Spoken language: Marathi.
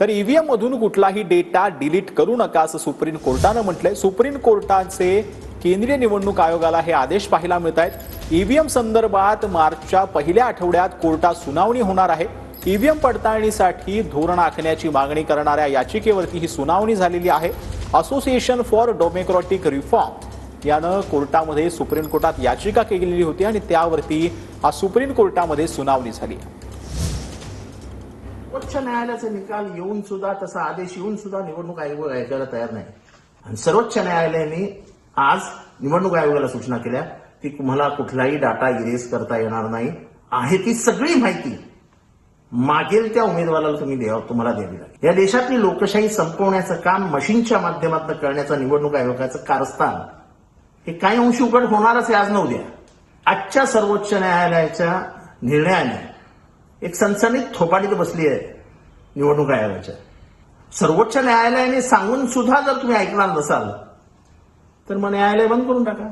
तर ईव्हीएम मधून कुठलाही डेटा डिलीट करू नका असं सुप्रीम कोर्टानं म्हटलंय। सुप्रीम कोर्टाचे केंद्रीय निवडणूक आयोगाला हे आदेश पाहायला मिळत आहेत। ईव्हीएम संदर्भात मार्चच्या पहिल्या आठवड्यात कोर्टात सुनावणी होणार आहे। ईव्हीएम पडताळणीसाठी धोरण आखण्याची मागणी करणाऱ्या याचिकेवरती ही सुनावणी झालेली आहे। असोसिएशन फॉर डेमोक्रॅटिक रिफॉर्म यानं कोर्टामध्ये सुप्रीम कोर्टात याचिका केलेली होती आणि त्यावरती आज सुप्रीम कोर्टामध्ये सुनावणी झाली। उच्च न्यायालयाचा निकाल येऊन सुद्धा, तसा आदेश येऊन सुद्धा निवडणूक आयोग ऐकायला तयार नाही आणि सर्वोच्च न्यायालयाने आज निवडणूक आयोगाला सूचना केल्या की तुम्हाला कुठलाही डाटा इरेज करता येणार नाही आहे। ती सगळी माहिती मागेल त्या उमेदवाराला तुम्हाला द्यावी लागेल। या देशातली लोकशाही संपवण्याचं काम मशीनच्या माध्यमातून करण्याचा निवडणूक आयोगाचं कारस्थान हे काही अंशी उघड होणारच आहे आज न उद्या। आजच्या सर्वोच्च न्यायालयाच्या निर्णयाने एक सनसनीत थोपाडीत बसली आहे निवडणूक आयोगाच्या। सर्वोच्च न्यायालयाने सांगून सुद्धा जर तुम्ही ऐकणार नसाल तर मग न्यायालय बंद करून टाका।